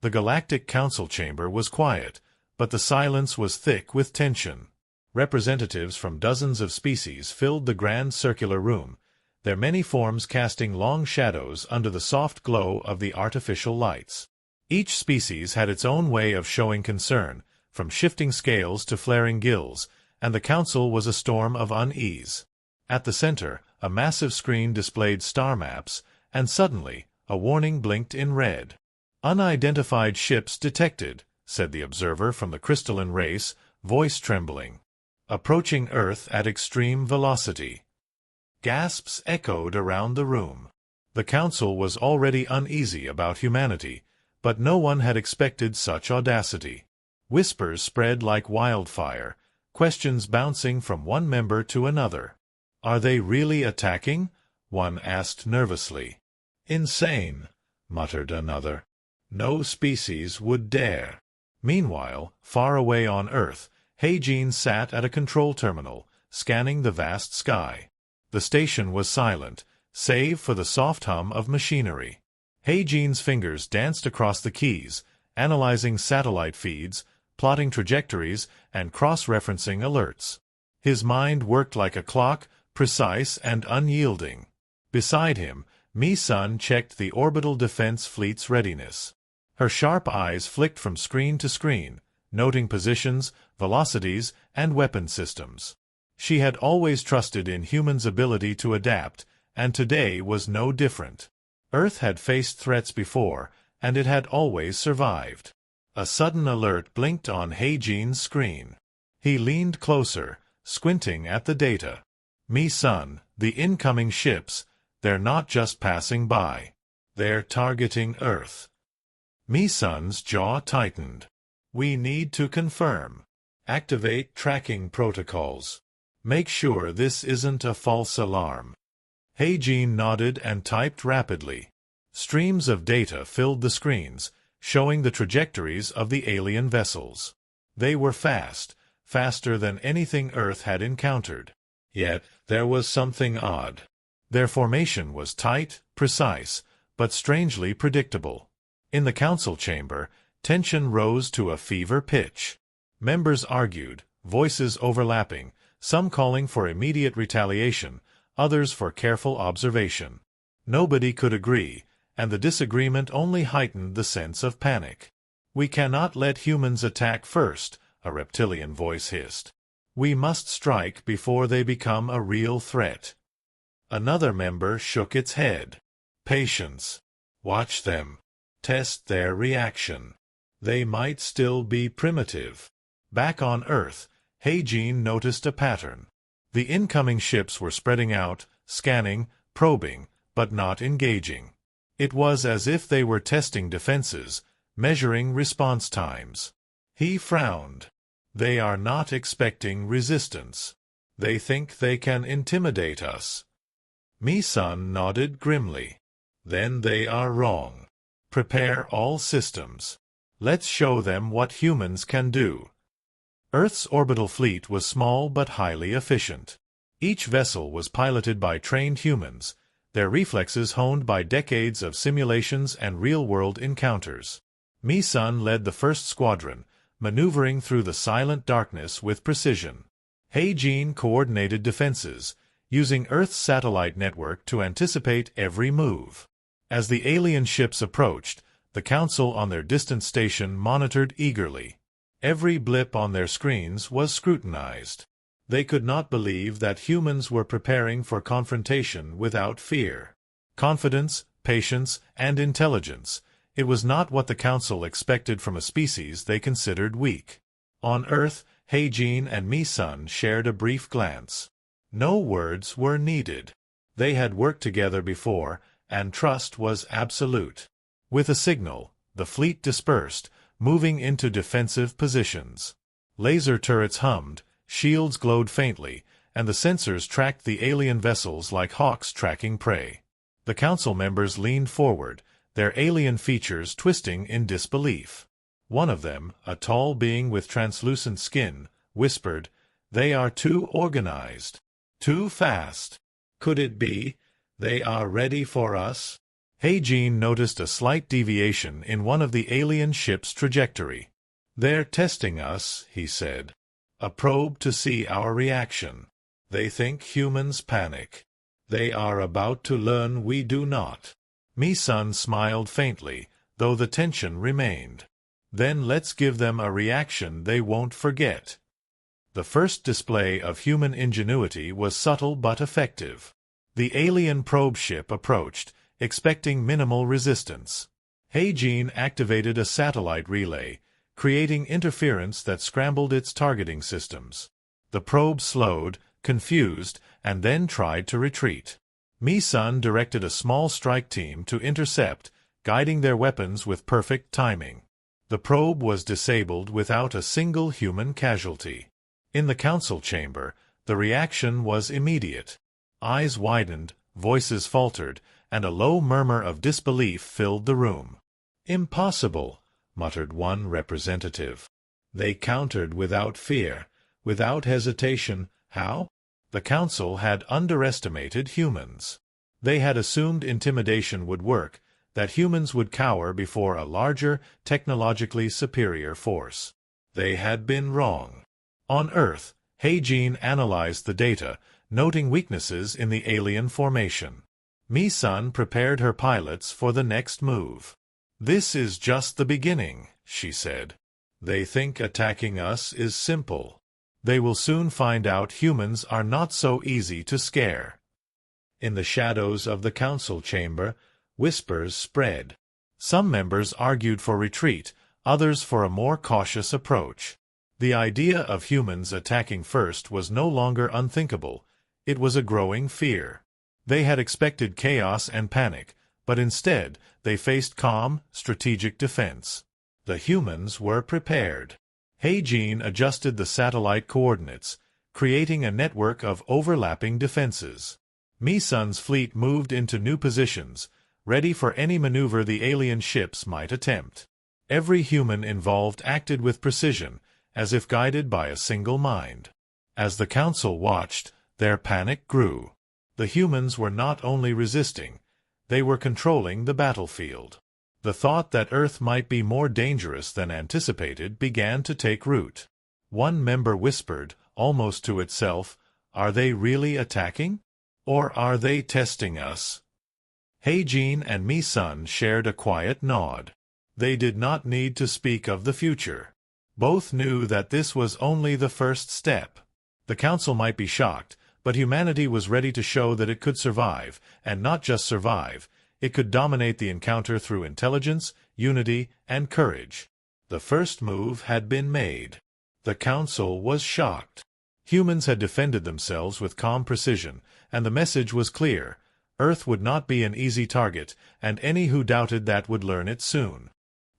The Galactic Council chamber was quiet, but the silence was thick with tension. Representatives from dozens of species filled the grand circular room, their many forms casting long shadows under the soft glow of the artificial lights. Each species had its own way of showing concern, from shifting scales to flaring gills, and the council was a storm of unease. At the center, a massive screen displayed star maps, and suddenly, a warning blinked in red. "Unidentified ships detected," said the observer from the crystalline race, voice trembling. "Approaching Earth at extreme velocity." Gasps echoed around the room. The council was already uneasy about humanity, but no one had expected such audacity. Whispers spread like wildfire, questions bouncing from one member to another. "Are they really attacking?" one asked nervously. "Insane," muttered another. "No species would dare." Meanwhile, far away on Earth, Heijin sat at a control terminal, scanning the vast sky. The station was silent, save for the soft hum of machinery. Heijin's fingers danced across the keys, analyzing satellite feeds, plotting trajectories, and cross-referencing alerts. His mind worked like a clock, precise and unyielding. Beside him, Mi-sun checked the orbital defense fleet's readiness. Her sharp eyes flicked from screen to screen, noting positions, velocities, and weapon systems. She had always trusted in humans' ability to adapt, and today was no different. Earth had faced threats before, and it had always survived. A sudden alert blinked on Heijin's screen. He leaned closer, squinting at the data. "Mi-sun, the incoming ships, they're not just passing by. They're targeting Earth." Mi-sun's jaw tightened. "We need to confirm. Activate tracking protocols. Make sure this isn't a false alarm." Heijin nodded and typed rapidly. Streams of data filled the screens, showing the trajectories of the alien vessels. They were fast, faster than anything Earth had encountered. Yet, there was something odd. Their formation was tight, precise, but strangely predictable. In the council chamber, tension rose to a fever pitch. Members argued, voices overlapping, some calling for immediate retaliation, others for careful observation. Nobody could agree, and the disagreement only heightened the sense of panic. "We cannot let humans attack first," a reptilian voice hissed. "We must strike before they become a real threat." Another member shook its head. "Patience. Watch them. Test their reaction. They might still be primitive." Back on Earth, Heijin noticed a pattern. The incoming ships were spreading out, scanning, probing, but not engaging. It was as if they were testing defenses, measuring response times. He frowned. "They are not expecting resistance. They think they can intimidate us." Mi-sun nodded grimly. "Then they are wrong. Prepare all systems. Let's show them what humans can do." Earth's orbital fleet was small but highly efficient. Each vessel was piloted by trained humans, their reflexes honed by decades of simulations and real-world encounters. Mi-sun led the first squadron, maneuvering through the silent darkness with precision. Heijin coordinated defenses, using Earth's satellite network to anticipate every move. As the alien ships approached, the Council on their distant station monitored eagerly. Every blip on their screens was scrutinized. They could not believe that humans were preparing for confrontation without fear. Confidence, patience, and intelligence. It was not what the Council expected from a species they considered weak. On Earth, Heijin and Mi-sun shared a brief glance. No words were needed. They had worked together before, and trust was absolute. With a signal, the fleet dispersed, moving into defensive positions. Laser turrets hummed, shields glowed faintly, and the sensors tracked the alien vessels like hawks tracking prey. The council members leaned forward, their alien features twisting in disbelief. One of them, a tall being with translucent skin, whispered, "They are too organized. Too fast. Could it be they are ready for us?" Heijin noticed a slight deviation in one of the alien ship's trajectory. "They're testing us," he said. "A probe to see our reaction. They think humans panic. They are about to learn we do not." Mi-sun smiled faintly, though the tension remained. "Then let's give them a reaction they won't forget." The first display of human ingenuity was subtle but effective. The alien probe ship approached, expecting minimal resistance. Heijin activated a satellite relay, creating interference that scrambled its targeting systems. The probe slowed, confused, and then tried to retreat. Mi-sun directed a small strike team to intercept, guiding their weapons with perfect timing. The probe was disabled without a single human casualty. In the council chamber, the reaction was immediate. Eyes widened, voices faltered, and a low murmur of disbelief filled the room. "Impossible," muttered one representative. "They countered without fear, without hesitation. How?" The council had underestimated humans. They had assumed intimidation would work, that humans would cower before a larger, technologically superior force. They had been wrong. On Earth, Heijin analyzed the data, noting weaknesses in the alien formation. Mi-sun prepared her pilots for the next move. "This is just the beginning," she said. "They think attacking us is simple. They will soon find out humans are not so easy to scare." In the shadows of the council chamber, whispers spread. Some members argued for retreat, others for a more cautious approach. The idea of humans attacking first was no longer unthinkable. It was a growing fear. They had expected chaos and panic, but instead they faced calm, strategic defense. The humans were prepared. Heijin adjusted the satellite coordinates, creating a network of overlapping defenses. Mi-sun's fleet moved into new positions, ready for any maneuver the alien ships might attempt. Every human involved acted with precision, as if guided by a single mind. As the council watched, their panic grew. The humans were not only resisting, they were controlling the battlefield. The thought that Earth might be more dangerous than anticipated began to take root. One member whispered, almost to itself, "Are they really attacking? Or are they testing us?" Heijin and Mi-sun shared a quiet nod. They did not need to speak of the future. Both knew that this was only the first step. The council might be shocked, but humanity was ready to show that it could survive, and not just survive. It could dominate the encounter through intelligence, unity, and courage. The first move had been made. The council was shocked. Humans had defended themselves with calm precision, and the message was clear. Earth would not be an easy target, and any who doubted that would learn it soon.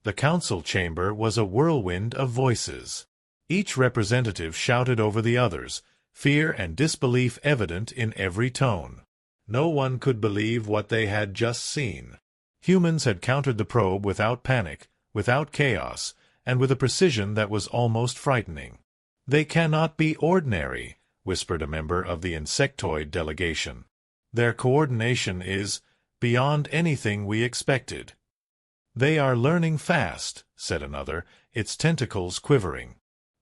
The council chamber was a whirlwind of voices. Each representative shouted over the others, fear and disbelief evident in every tone. No one could believe what they had just seen. Humans had countered the probe without panic, without chaos, and with a precision that was almost frightening. "They cannot be ordinary," whispered a member of the insectoid delegation. "Their coordination is beyond anything we expected." "They are learning fast," said another, its tentacles quivering.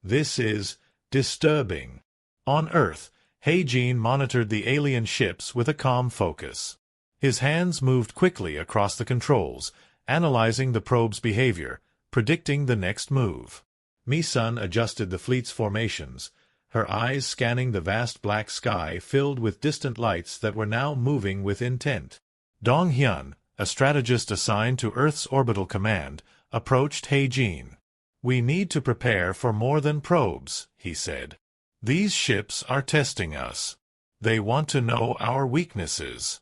"This is disturbing." On Earth, Heijin monitored the alien ships with a calm focus. His hands moved quickly across the controls, analyzing the probe's behavior, predicting the next move. Mi-sun adjusted the fleet's formations, her eyes scanning the vast black sky filled with distant lights that were now moving with intent. Dong-hyun, a strategist assigned to Earth's orbital command, approached Heijin. "We need to prepare for more than probes," he said. "These ships are testing us. They want to know our weaknesses."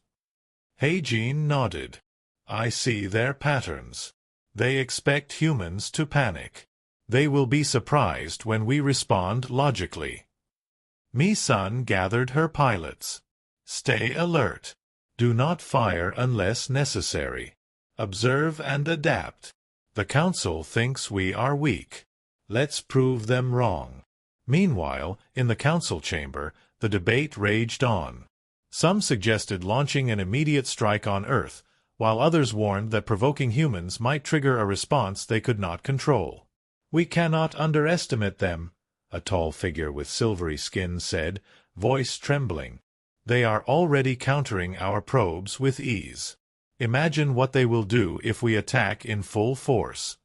Heijin nodded. "I see their patterns. They expect humans to panic. They will be surprised when we respond logically." Mi-sun gathered her pilots. "Stay alert. Do not fire unless necessary. Observe and adapt. The council thinks we are weak. Let's prove them wrong." Meanwhile, in the council chamber, the debate raged on. Some suggested launching an immediate strike on Earth, while others warned that provoking humans might trigger a response they could not control. "We cannot underestimate them," a tall figure with silvery skin said, voice trembling. "They are already countering our probes with ease. Imagine what they will do if we attack in full force."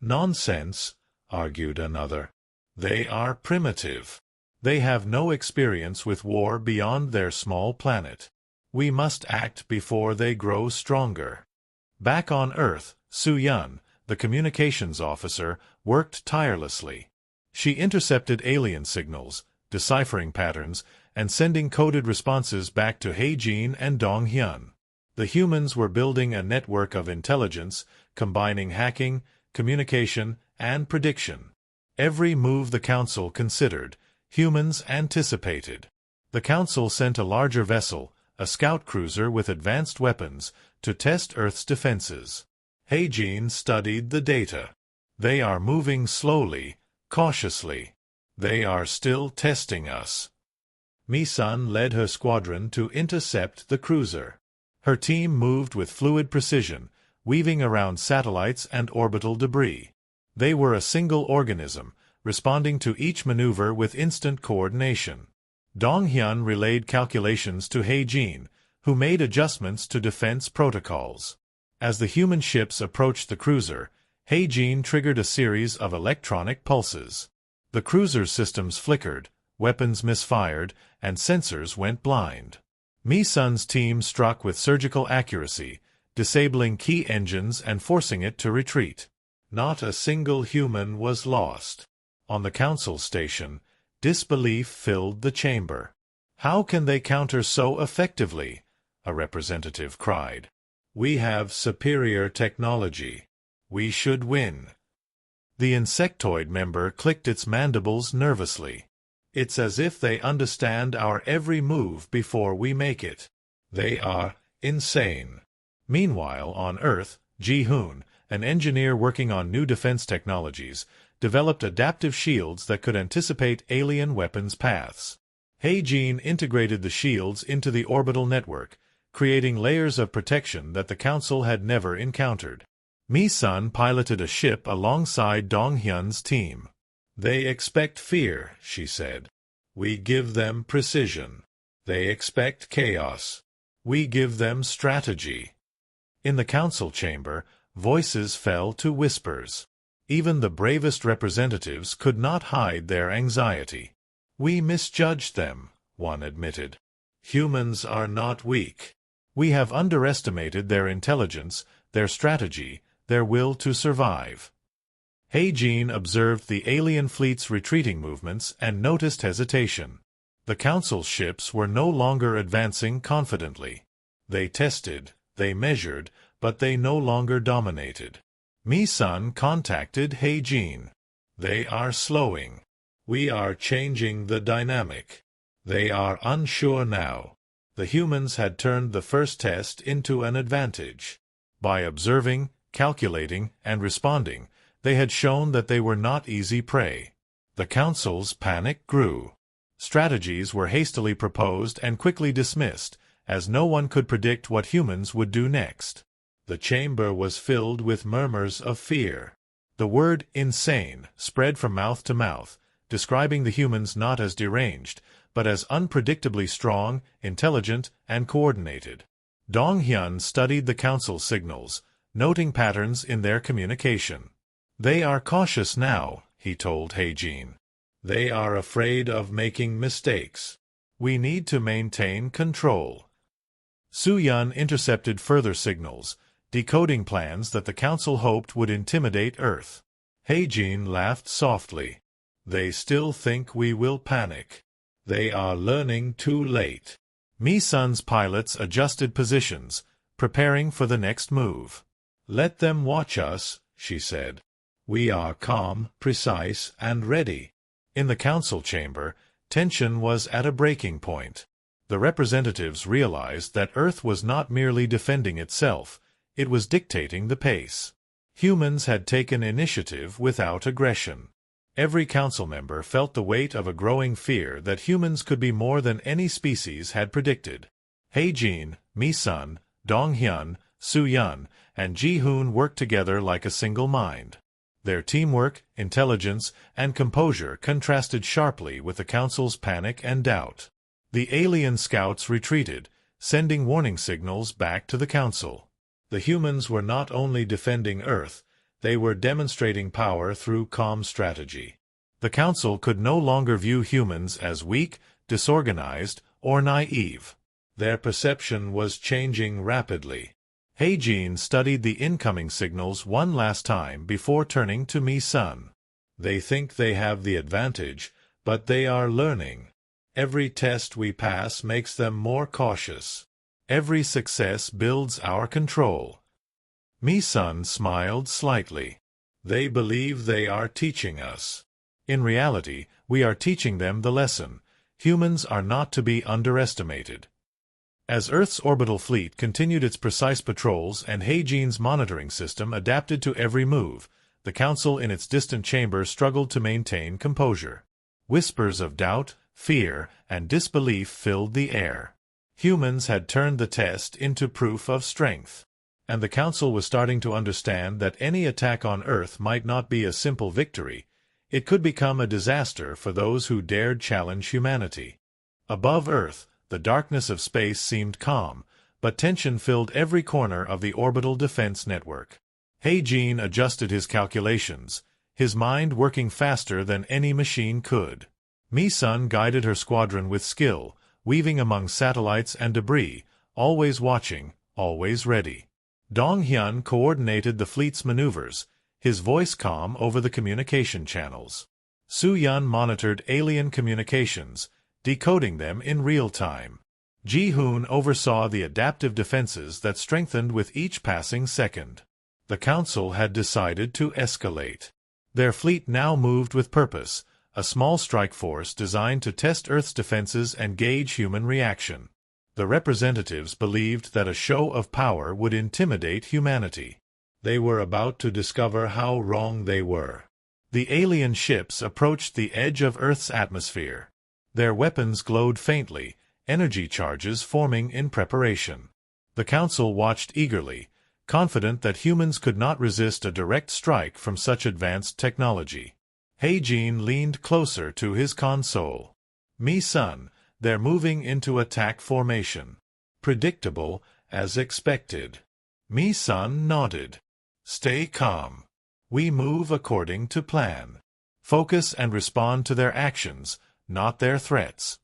"Nonsense," argued another. "They are primitive. They have no experience with war beyond their small planet. We must act before they grow stronger." Back on Earth, Su-Yun, the communications officer, worked tirelessly. She intercepted alien signals, deciphering patterns, and sending coded responses back to He-Jin and Dong-Hyun. The humans were building a network of intelligence, combining hacking, communication, and prediction. Every move the Council considered, humans anticipated. The Council sent a larger vessel, a scout cruiser with advanced weapons, to test Earth's defenses. He-Jin studied the data. "They are moving slowly, cautiously. They are still testing us." Mi-sun led her squadron to intercept the cruiser. Her team moved with fluid precision, weaving around satellites and orbital debris. They were a single organism, responding to each maneuver with instant coordination. Dong-Hyun relayed calculations to He-Jin, who made adjustments to defense protocols. As the human ships approached the cruiser, He-Jin triggered a series of electronic pulses. The cruiser's systems flickered, weapons misfired, and sensors went blind. Mi-sun's team struck with surgical accuracy, disabling key engines and forcing it to retreat. Not a single human was lost. On the Council station, disbelief filled the chamber. "How can they counter so effectively?" a representative cried. "We have superior technology. We should win." The insectoid member clicked its mandibles nervously. "It's as if they understand our every move before we make it. They are insane." Meanwhile, on Earth, Ji-hoon, an engineer working on new defense technologies, developed adaptive shields that could anticipate alien weapons paths. He-Jin integrated the shields into the orbital network, creating layers of protection that the Council had never encountered. Mi-sun piloted a ship alongside Dong-Hyun's team. "They expect fear," she said. "We give them precision. They expect chaos. We give them strategy." In the Council chamber, voices fell to whispers. Even the bravest representatives could not hide their anxiety. "We misjudged them," one admitted. "Humans are not weak. We have underestimated their intelligence, their strategy, their will to survive." He-Jin observed the alien fleet's retreating movements and noticed hesitation. The Council ships were no longer advancing confidently. They tested, they measured, but they no longer dominated. Mi-sun contacted He-Jin. "They are slowing. We are changing the dynamic. They are unsure now." The humans had turned the first test into an advantage. By observing, calculating, and responding, they had shown that they were not easy prey. The Council's panic grew. Strategies were hastily proposed and quickly dismissed, as no one could predict what humans would do next. The chamber was filled with murmurs of fear. The word insane spread from mouth to mouth, describing the humans not as deranged, but as unpredictably strong, intelligent, and coordinated. Dong-Hyun studied the Council signals, noting patterns in their communication. "They are cautious now," he told He-Jin. "They are afraid of making mistakes. We need to maintain control." Su-Yun intercepted further signals, decoding plans that the Council hoped would intimidate Earth. He-Jin laughed softly. "They still think we will panic. They are learning too late." Mi-sun's pilots adjusted positions, preparing for the next move. "Let them watch us," she said. "We are calm, precise, and ready." In the Council chamber, tension was at a breaking point. The representatives realized that Earth was not merely defending itself, it was dictating the pace. Humans had taken initiative without aggression. Every Council member felt the weight of a growing fear that humans could be more than any species had predicted. He-Jin, Mi-sun, Dong-Hyun, Su-Yun, and Ji-Hoon worked together like a single mind. Their teamwork, intelligence, and composure contrasted sharply with the Council's panic and doubt. The alien scouts retreated, sending warning signals back to the Council. The humans were not only defending Earth, they were demonstrating power through calm strategy. The Council could no longer view humans as weak, disorganized, or naive. Their perception was changing rapidly. Heijin studied the incoming signals one last time before turning to Mi-sun. They think they have the advantage, but they are learning. Every test we pass makes them more cautious. Every success builds our control. Mi-sun smiled slightly. They believe they are teaching us. In reality, we are teaching them the lesson. Humans are not to be underestimated. As Earth's orbital fleet continued its precise patrols and Heijin's monitoring system adapted to every move, the Council in its distant chamber struggled to maintain composure. Whispers of doubt, fear, and disbelief filled the air. Humans had turned the test into proof of strength. And the Council was starting to understand that any attack on Earth might not be a simple victory. It could become a disaster for those who dared challenge humanity. Above Earth, the darkness of space seemed calm, but tension filled every corner of the orbital defense network. Heijin adjusted his calculations, his mind working faster than any machine could. Mi-sun guided her squadron with skill, weaving among satellites and debris, always watching, always ready. Dong-hyun coordinated the fleet's maneuvers, his voice calm over the communication channels. Su-Yun monitored alien communications, decoding them in real time. Ji-Hoon oversaw the adaptive defenses that strengthened with each passing second. The Council had decided to escalate. Their fleet now moved with purpose, a small strike force designed to test Earth's defenses and gauge human reaction. The representatives believed that a show of power would intimidate humanity. They were about to discover how wrong they were. The alien ships approached the edge of Earth's atmosphere. Their weapons glowed faintly, energy charges forming in preparation. The Council watched eagerly, confident that humans could not resist a direct strike from such advanced technology. Heijin leaned closer to his console. Mi-sun, they're moving into attack formation. Predictable, as expected. Mi-sun nodded. Stay calm. We move according to plan. Focus and respond to their actions, not their threats.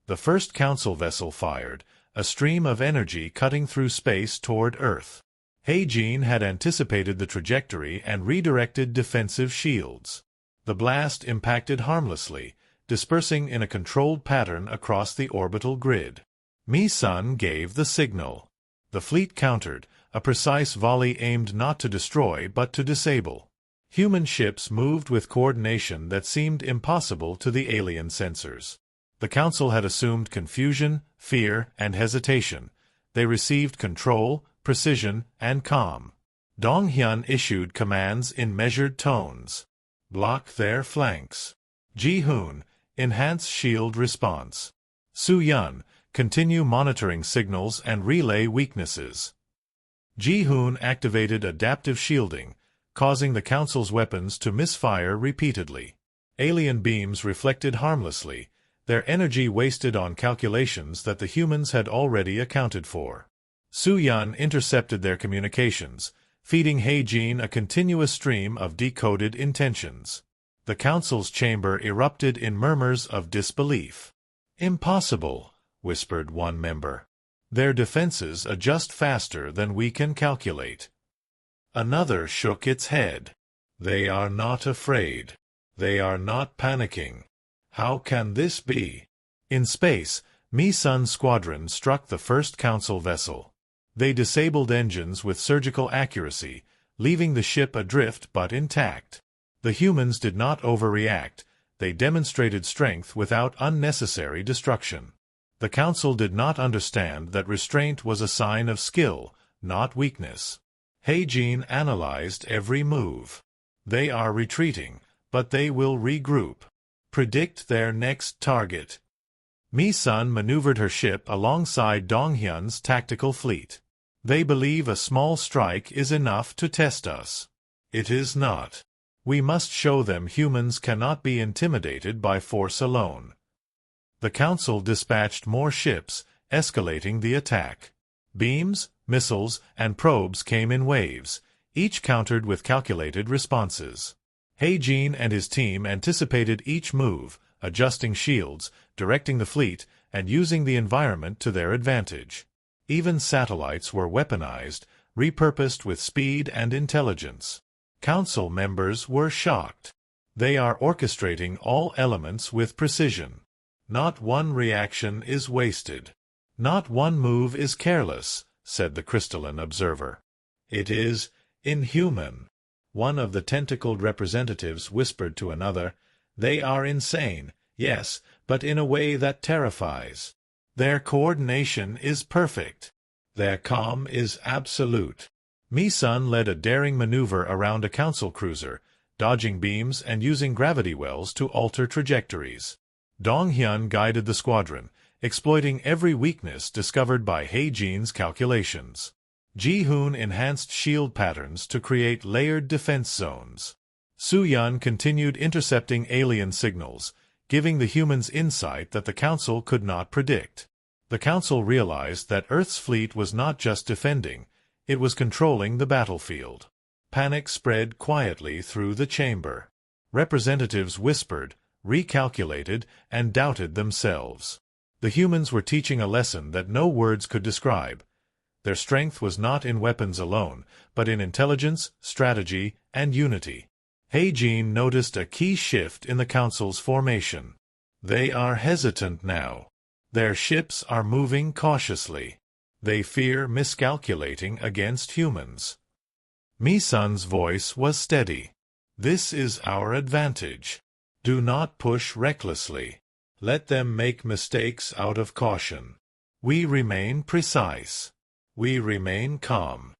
The first Council vessel fired, a stream of energy cutting through space toward Earth. Heijin had anticipated the trajectory and redirected defensive shields. The blast impacted harmlessly, dispersing in a controlled pattern across the orbital grid. Mi-sun gave the signal. The fleet countered, a precise volley aimed not to destroy but to disable. Human ships moved with coordination that seemed impossible to the alien sensors. The Council had assumed confusion, fear, and hesitation. They received control, precision, and calm. Dong-hyun issued commands in measured tones. Block their flanks. Ji-Hoon, enhance shield response. Su-Yun, continue monitoring signals and relay weaknesses. Ji-Hoon activated adaptive shielding, causing the Council's weapons to misfire repeatedly. Alien beams reflected harmlessly, their energy wasted on calculations that the humans had already accounted for. Su-Yun intercepted their communications, feeding Heijin a continuous stream of decoded intentions. The Council's chamber erupted in murmurs of disbelief. "Impossible," whispered one member. "Their defenses adjust faster than we can calculate." Another shook its head. "They are not afraid. They are not panicking. How can this be?" In space, Mi-sun's squadron struck the first Council vessel. They disabled engines with surgical accuracy, leaving the ship adrift but intact. The humans did not overreact. They demonstrated strength without unnecessary destruction. The Council did not understand that restraint was a sign of skill, not weakness. Heijin analyzed every move. They are retreating, but they will regroup. Predict their next target. Mi-sun maneuvered her ship alongside Dong-hyun's tactical fleet. They believe a small strike is enough to test us. It is not. We must show them humans cannot be intimidated by force alone. The Council dispatched more ships, escalating the attack. Beams, missiles, and probes came in waves, each countered with calculated responses. Heijin and his team anticipated each move, adjusting shields, directing the fleet, and using the environment to their advantage. Even satellites were weaponized, repurposed with speed and intelligence. Council members were shocked. They are orchestrating all elements with precision. Not one reaction is wasted. Not one move is careless, said the crystalline observer. It is inhuman. One of the tentacled representatives whispered to another, "They are insane, yes, but in a way that terrifies. Their coordination is perfect. Their calm is absolute." Mi-sun led a daring maneuver around a council cruiser, dodging beams and using gravity wells to alter trajectories. Dong-hyun guided the squadron, exploiting every weakness discovered by Heijin's calculations. Ji-hoon enhanced shield patterns to create layered defense zones. Su-yun continued intercepting alien signals, giving the humans insight that the Council could not predict. The Council realized that Earth's fleet was not just defending, it was controlling the battlefield. Panic spread quietly through the chamber. Representatives whispered, recalculated, and doubted themselves. The humans were teaching a lesson that no words could describe. Their strength was not in weapons alone, but in intelligence, strategy, and unity. Heijin noticed a key shift in the Council's formation. They are hesitant now. Their ships are moving cautiously. They fear miscalculating against humans. Mi-sun's voice was steady. "This is our advantage. Do not push recklessly. Let them make mistakes out of caution. We remain precise. We remain calm."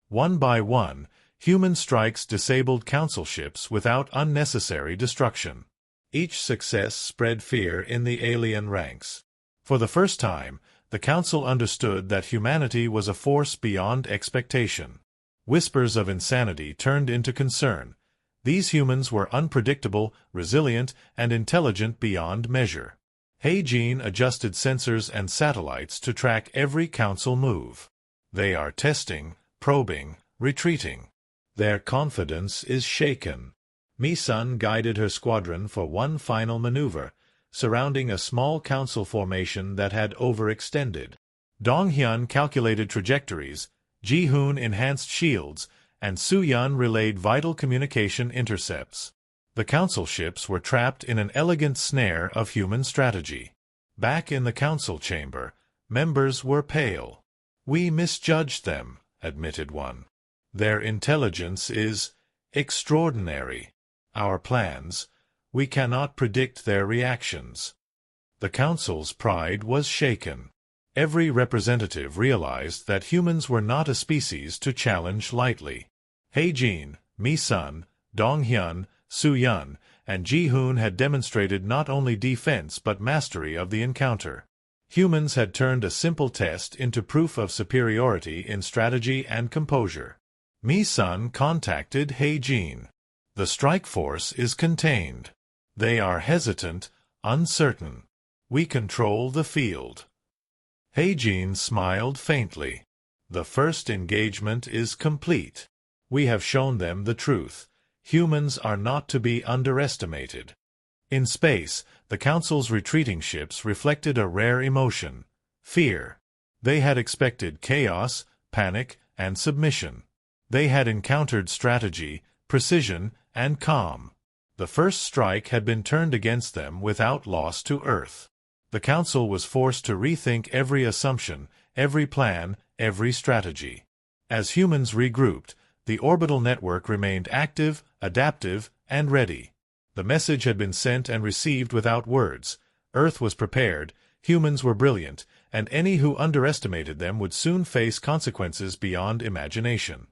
One by one, human strikes disabled Council ships without unnecessary destruction. Each success spread fear in the alien ranks. For the first time, the Council understood that humanity was a force beyond expectation. Whispers of insanity turned into concern. These humans were unpredictable, resilient, and intelligent beyond measure. Heijin adjusted sensors and satellites to track every Council move. They are testing, probing, retreating. Their confidence is shaken. Mi-sun guided her squadron for one final maneuver, surrounding a small Council formation that had overextended. Dong-hyun calculated trajectories, Ji-hoon enhanced shields, and Su-yun relayed vital communication intercepts. The Council ships were trapped in an elegant snare of human strategy. Back in the Council chamber, members were pale. "We misjudged them," admitted one. "Their intelligence is extraordinary. Our plans, we cannot predict their reactions." The Council's pride was shaken. Every representative realized that humans were not a species to challenge lightly. Heijin, Mi-sun, Dong-hyun, Su-yun, and Ji-hoon had demonstrated not only defense but mastery of the encounter. Humans had turned a simple test into proof of superiority in strategy and composure. Mi-sun contacted Heijin. "The strike force is contained. They are hesitant, uncertain. We control the field." Heijin smiled faintly. "The first engagement is complete. We have shown them the truth. Humans are not to be underestimated." In space, the Council's retreating ships reflected a rare emotion: fear. They had expected chaos, panic, and submission. They had encountered strategy, precision, and calm. The first strike had been turned against them without loss to Earth. The Council was forced to rethink every assumption, every plan, every strategy. As humans regrouped, the orbital network remained active, adaptive, and ready. The message had been sent and received without words. Earth was prepared, humans were brilliant, and any who underestimated them would soon face consequences beyond imagination.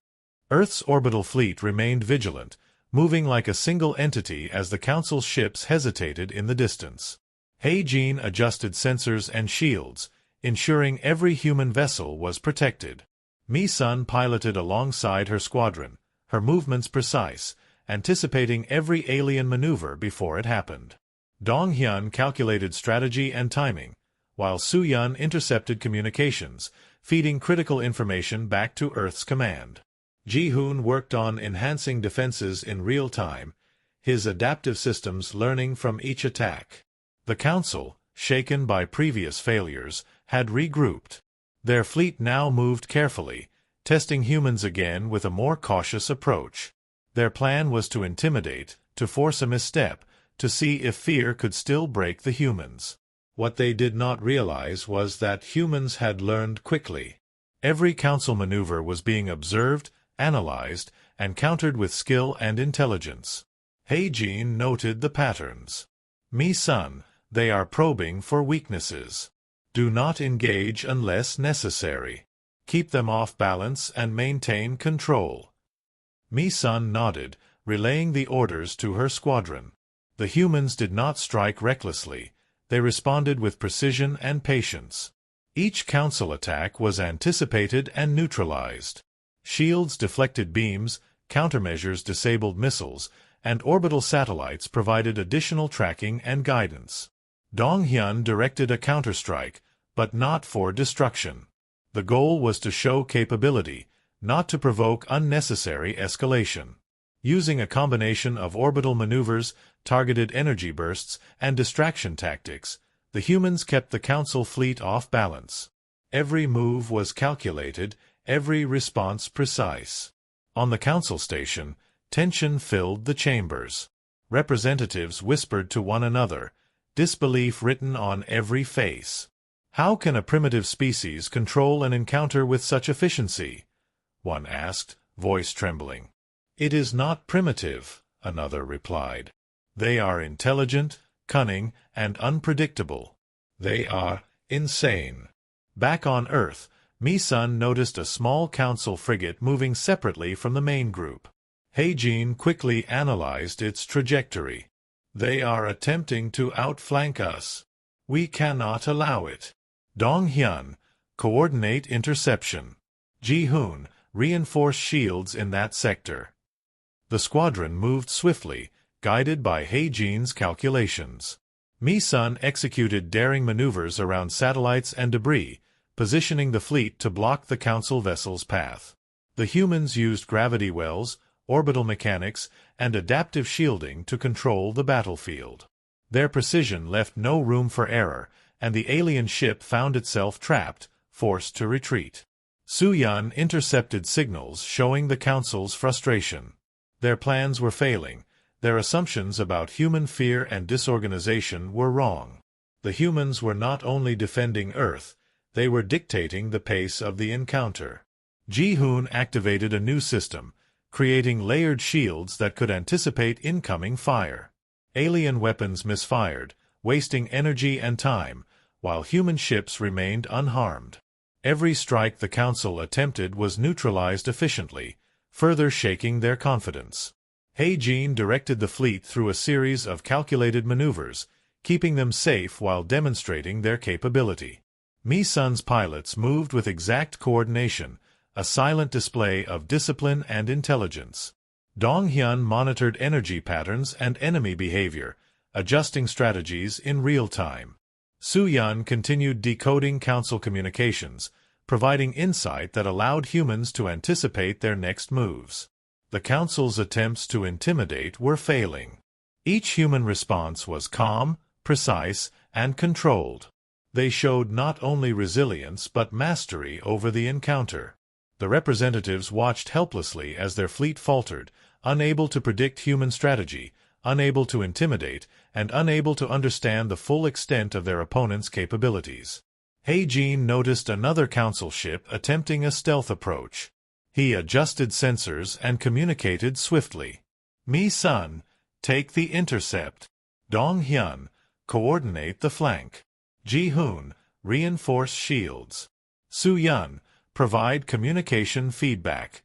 Earth's orbital fleet remained vigilant, moving like a single entity as the Council's ships hesitated in the distance. Heijin adjusted sensors and shields, ensuring every human vessel was protected. Mi-sun piloted alongside her squadron, her movements precise, anticipating every alien maneuver before it happened. Dong-hyun calculated strategy and timing, while Soo-yun intercepted communications, feeding critical information back to Earth's command. Ji-hoon worked on enhancing defenses in real time, his adaptive systems learning from each attack. The Council, shaken by previous failures, had regrouped. Their fleet now moved carefully, testing humans again with a more cautious approach. Their plan was to intimidate, to force a misstep, to see if fear could still break the humans. What they did not realize was that humans had learned quickly. Every Council maneuver was being observed, analyzed, and countered with skill and intelligence. Hae-jin noted the patterns. Mi-sun, they are probing for weaknesses. Do not engage unless necessary. Keep them off balance and maintain control. Mi-sun nodded, relaying the orders to her squadron. The humans did not strike recklessly. They responded with precision and patience. Each Council attack was anticipated and neutralized. Shields deflected beams, countermeasures disabled missiles, and orbital satellites provided additional tracking and guidance. Dong-hyun directed a counterstrike, but not for destruction. The goal was to show capability, not to provoke unnecessary escalation. Using a combination of orbital maneuvers, targeted energy bursts, and distraction tactics, the humans kept the Council fleet off balance. Every move was calculated, every response precise. On the Council station, tension filled the chambers. Representatives whispered to one another, disbelief written on every face. How can a primitive species control an encounter with such efficiency? One asked, voice trembling. It is not primitive, another replied. They are intelligent, cunning, and unpredictable. They are insane. Back on Earth, Mi-sun noticed a small Council frigate moving separately from the main group. Hae-jin quickly analyzed its trajectory. They are attempting to outflank us. We cannot allow it. Dong-hyun, coordinate interception. Ji-hoon, reinforce shields in that sector. The squadron moved swiftly, guided by Hae-jin's calculations. Mi-sun executed daring maneuvers around satellites and debris, positioning the fleet to block the Council vessel's path. The humans used gravity wells, orbital mechanics, and adaptive shielding to control the battlefield. Their precision left no room for error, and the alien ship found itself trapped, forced to retreat. Soo-yun intercepted signals showing the Council's frustration. Their plans were failing. Their assumptions about human fear and disorganization were wrong. The humans were not only defending Earth, they were dictating the pace of the encounter. Ji-hoon activated a new system, creating layered shields that could anticipate incoming fire. Alien weapons misfired, wasting energy and time, while human ships remained unharmed. Every strike the Council attempted was neutralized efficiently, further shaking their confidence. Hae-jin directed the fleet through a series of calculated maneuvers, keeping them safe while demonstrating their capability. Mi-sun's pilots moved with exact coordination, a silent display of discipline and intelligence. Dong-hyun monitored energy patterns and enemy behavior, adjusting strategies in real time. Soo-yun continued decoding Council communications, providing insight that allowed humans to anticipate their next moves. The Council's attempts to intimidate were failing. Each human response was calm, precise, and controlled. They showed not only resilience but mastery over the encounter. The representatives watched helplessly as their fleet faltered, unable to predict human strategy, unable to intimidate, and unable to understand the full extent of their opponent's capabilities. Hae-jin noticed another Council ship attempting a stealth approach. He adjusted sensors and communicated swiftly. Mi-sun, take the intercept. Dong-hyun, coordinate the flank. Ji-hoon, reinforce shields. Soo-yun, provide communication feedback.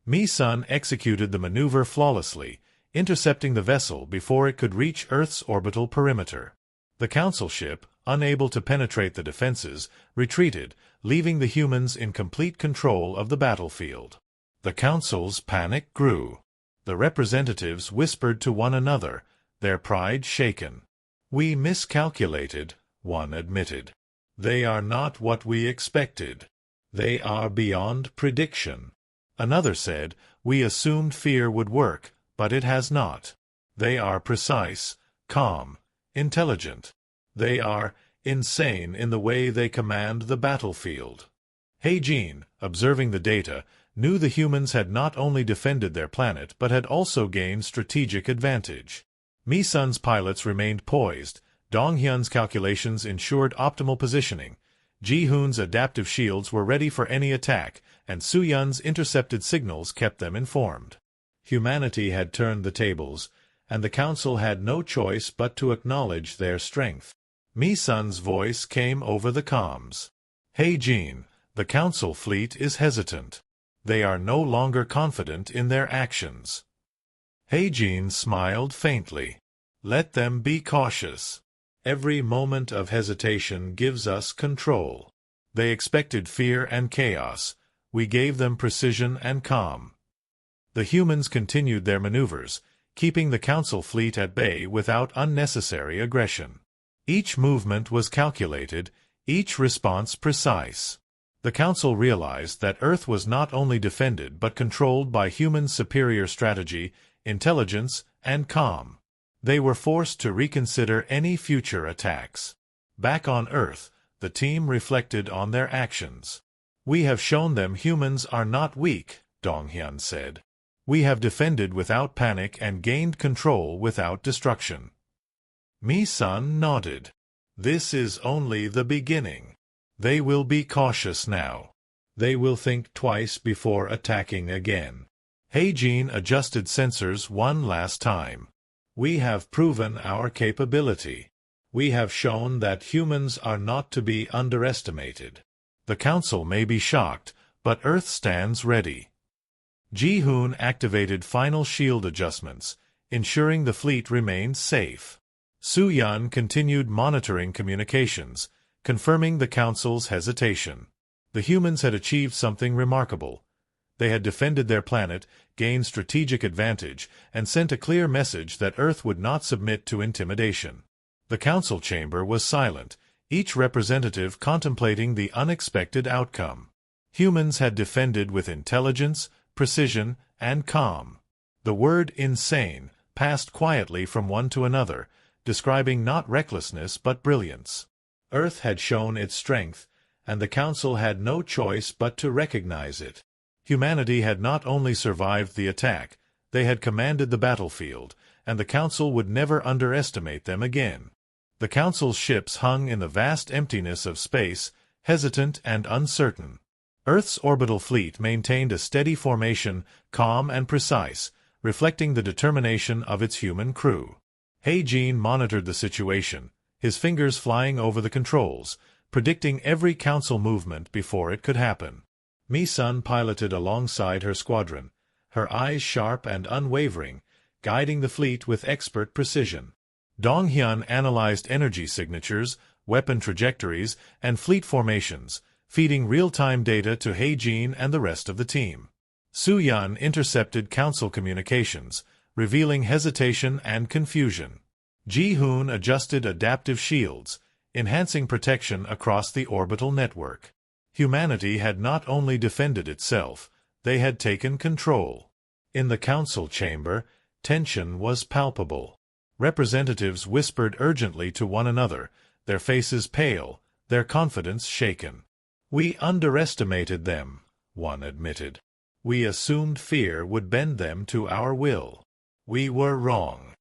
Mi-sun executed the maneuver flawlessly, intercepting the vessel before it could reach Earth's orbital perimeter. The Council ship, unable to penetrate the defenses, retreated, leaving the humans in complete control of the battlefield. The council's panic grew. The representatives whispered to one another, their pride shaken. "We miscalculated," one admitted. "They are not what we expected. They are beyond prediction." Another said, "We assumed fear would work, but it has not. They are precise, calm, intelligent. They are insane in the way they command the battlefield." Heijin, observing the data, knew the humans had not only defended their planet but had also gained strategic advantage. Mi-sun's pilots remained poised, Dong-hyun's calculations ensured optimal positioning, Ji-hoon's adaptive shields were ready for any attack, and Su-yun's intercepted signals kept them informed. Humanity had turned the tables, and the council had no choice but to acknowledge their strength. Mi-sun's voice came over the comms. "Heijin, the council fleet is hesitant. They are no longer confident in their actions." Heijin smiled faintly. "Let them be cautious. Every moment of hesitation gives us control. They expected fear and chaos. We gave them precision and calm." The humans continued their maneuvers, keeping the council fleet at bay without unnecessary aggression. Each movement was calculated, each response precise. The council realized that Earth was not only defended but controlled by human superior strategy, intelligence, and calm. They were forced to reconsider any future attacks. Back on Earth, the team reflected on their actions. "We have shown them humans are not weak," Dong-hyun said. "We have defended without panic and gained control without destruction." Mi-sun nodded. "This is only the beginning. They will be cautious now. They will think twice before attacking again." Heijin adjusted sensors one last time. "We have proven our capability. We have shown that humans are not to be underestimated. The council may be shocked, but Earth stands ready." Ji-hoon activated final shield adjustments, ensuring the fleet remained safe. Su-yun continued monitoring communications, confirming the council's hesitation. The humans had achieved something remarkable. They had defended their planet, gained strategic advantage, and sent a clear message that Earth would not submit to intimidation. The council chamber was silent, each representative contemplating the unexpected outcome. Humans had defended with intelligence, precision, and calm. The word insane passed quietly from one to another, describing not recklessness but brilliance. Earth had shown its strength, and the council had no choice but to recognize it. Humanity had not only survived the attack, they had commanded the battlefield, and the council would never underestimate them again. The council's ships hung in the vast emptiness of space, hesitant and uncertain. Earth's orbital fleet maintained a steady formation, calm and precise, reflecting the determination of its human crew. Heijin monitored the situation, his fingers flying over the controls, predicting every council movement before it could happen. Mi-sun piloted alongside her squadron, her eyes sharp and unwavering, guiding the fleet with expert precision. Dong-hyun analyzed energy signatures, weapon trajectories, and fleet formations, feeding real-time data to Heijin and the rest of the team. Su-yun intercepted council communications, revealing hesitation and confusion. Ji-hoon adjusted adaptive shields, enhancing protection across the orbital network. Humanity had not only defended itself, they had taken control. In the council chamber, tension was palpable. Representatives whispered urgently to one another, their faces pale, their confidence shaken. "We underestimated them," one admitted. "We assumed fear would bend them to our will. We were wrong."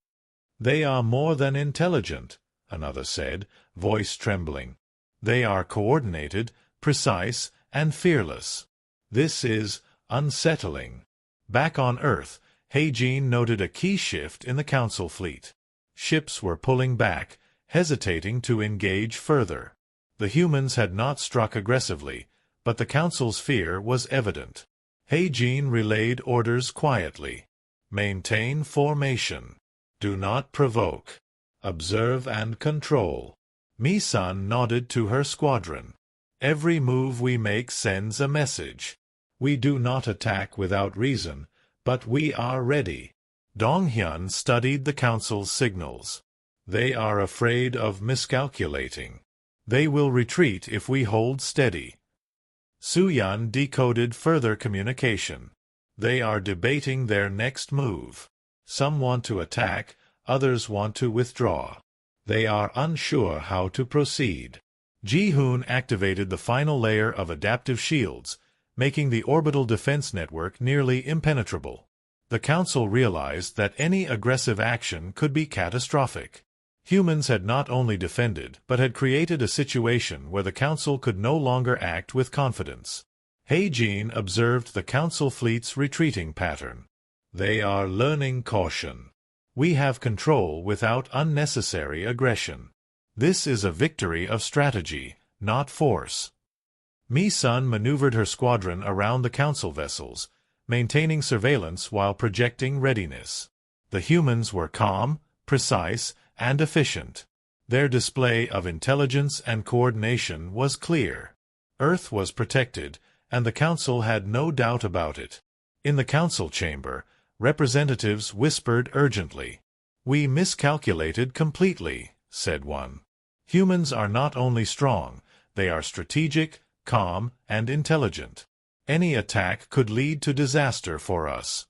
"They are more than intelligent," another said, voice trembling. "They are coordinated, precise, and fearless. This is unsettling." Back on Earth, Heijin noted a key shift in the council fleet. Ships were pulling back, hesitating to engage further. The humans had not struck aggressively, but the council's fear was evident. Heijin relayed orders quietly. "Maintain formation. Do not provoke. Observe and control. Mi-san nodded to her squadron. Every move we make sends a message. We do not attack without reason, but we are ready. Dong-hyun studied the Council's signals. They are afraid of miscalculating. They will retreat if we hold steady. Soo-yeon decoded further communication. They are debating their next move. Some want to attack, others want to withdraw. They are unsure how to proceed. Ji-hoon activated the final layer of adaptive shields, making the orbital defense network nearly impenetrable. The Council realized that any aggressive action could be catastrophic. Humans had not only defended, but had created a situation where the Council could no longer act with confidence. Hae-jin observed the Council fleet's retreating pattern. They are learning caution. We have control without unnecessary aggression. This is a victory of strategy, not force. Mi-sun maneuvered her squadron around the Council vessels, maintaining surveillance while projecting readiness. The humans were calm, precise, and efficient. Their display of intelligence and coordination was clear. Earth was protected, and the Council had no doubt about it. In the Council chamber, representatives whispered urgently. "We miscalculated completely," said one. "Humans are not only strong, they are strategic, calm, and intelligent. Any attack could lead to disaster for us."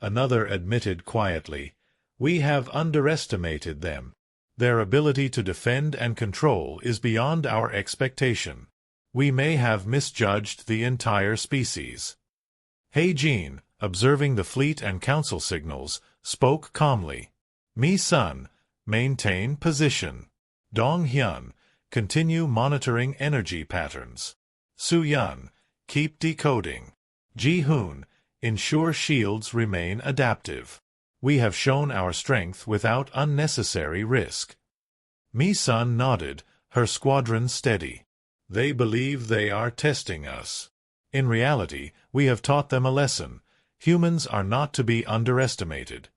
Another admitted quietly, "We have underestimated them. Their ability to defend and control is beyond our expectation. We may have misjudged the entire species." Hae-jin, observing the fleet and Council signals, spoke calmly. "Mi-sun, maintain position. Dong-hyun, continue monitoring energy patterns. Soo-yeon, keep decoding. Ji-hoon, ensure shields remain adaptive. We have shown our strength without unnecessary risk." Mi-sun nodded, her squadron steady. "They believe they are testing us. In reality, we have taught them a lesson. Humans are not to be underestimated."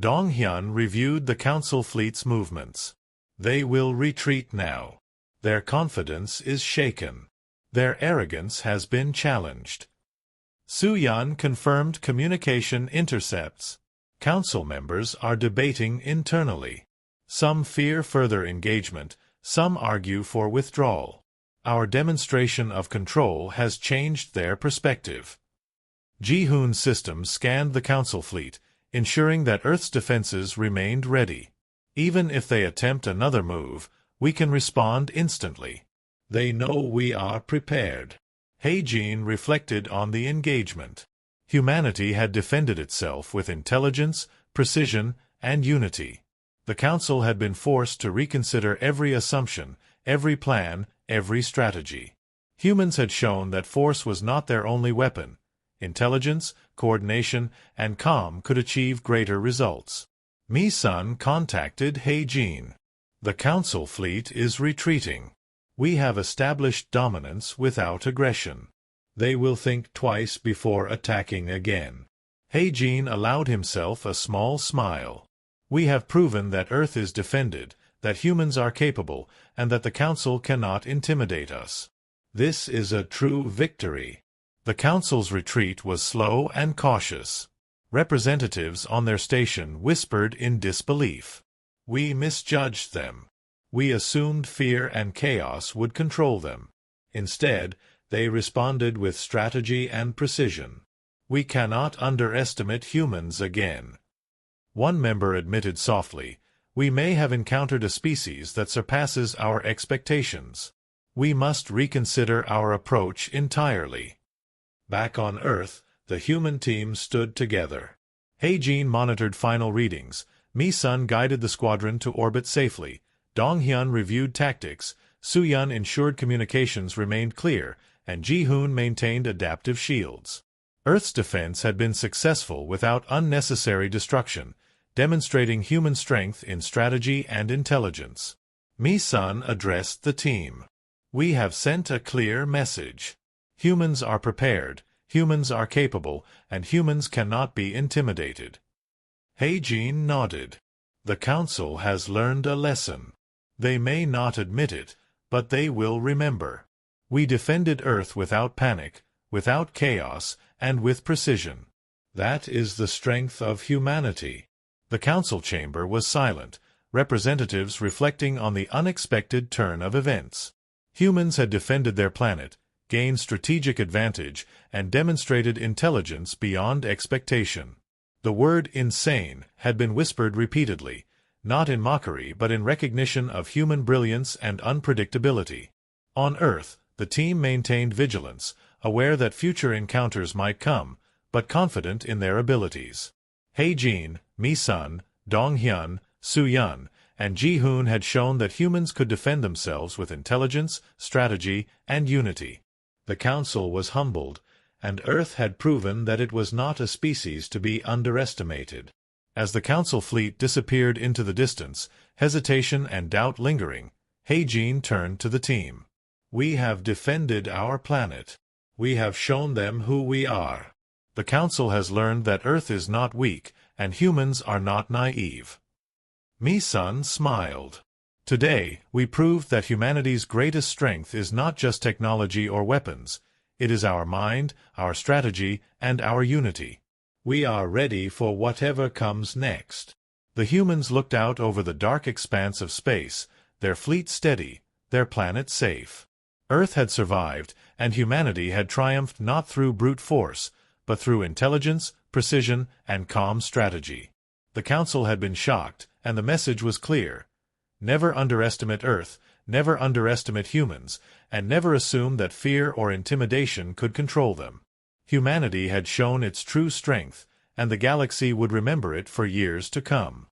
Dong-hyun reviewed the Council fleet's movements. They will retreat now. Their confidence is shaken. Their arrogance has been challenged. Soo-yeon confirmed communication intercepts. Council members are debating internally. Some fear further engagement, some argue for withdrawal. Our demonstration of control has changed their perspective. Ji-hoon's systems scanned the Council fleet, ensuring that Earth's defenses remained ready. Even if they attempt another move, we can respond instantly. They know we are prepared. Hae-jin reflected on the engagement. Humanity had defended itself with intelligence, precision, and unity. The Council had been forced to reconsider every assumption, every plan, every strategy. Humans had shown that force was not their only weapon. Intelligence, coordination, and calm could achieve greater results. Mi-sun contacted Hae-jin. "The Council fleet is retreating. We have established dominance without aggression. They will think twice before attacking again." Hae-jin allowed himself a small smile. "We have proven that Earth is defended, that humans are capable, and that the Council cannot intimidate us. This is a true victory." The Council's retreat was slow and cautious. Representatives on their station whispered in disbelief. "We misjudged them. We assumed fear and chaos would control them. Instead, they responded with strategy and precision. We cannot underestimate humans again." One member admitted softly, "We may have encountered a species that surpasses our expectations. We must reconsider our approach entirely." Back on Earth, the human team stood together. Hae-jin monitored final readings. Mi-sun guided the squadron to orbit safely. Dong-hyun reviewed tactics. Soo-yeon ensured communications remained clear, and Ji-hoon maintained adaptive shields. Earth's defense had been successful without unnecessary destruction, demonstrating human strength in strategy and intelligence. Mi-sun addressed the team. "We have sent a clear message. Humans are prepared, humans are capable, and humans cannot be intimidated." Hae-jin nodded. "The Council has learned a lesson. They may not admit it, but they will remember. We defended Earth without panic, without chaos, and with precision. That is the strength of humanity. The council chamber was silent, representatives reflecting on the unexpected turn of events. Humans had defended their planet, gained strategic advantage, and demonstrated intelligence beyond expectation. The word insane had been whispered repeatedly, not in mockery but in recognition of human brilliance and unpredictability. On Earth, the team maintained vigilance, aware that future encounters might come, but confident in their abilities. He-jin, Mi-sun, Dong-hyun, Su-yun, and Ji-hoon had shown that humans could defend themselves with intelligence, strategy, and unity. The council was humbled, and Earth had proven that it was not a species to be underestimated. As the council fleet disappeared into the distance, hesitation and doubt lingering, He-jin turned to the team. "We have defended our planet. We have shown them who we are. The council has learned that Earth is not weak, and humans are not naive." Mi-sun smiled. "Today, we proved that humanity's greatest strength is not just technology or weapons. It is our mind, our strategy, and our unity. We are ready for whatever comes next." The humans looked out over the dark expanse of space, their fleet steady, their planet safe. Earth had survived, and humanity had triumphed not through brute force, but through intelligence, precision, and calm strategy. The council had been shocked, and the message was clear. Never underestimate Earth, never underestimate humans, and never assume that fear or intimidation could control them. Humanity had shown its true strength, and the galaxy would remember it for years to come.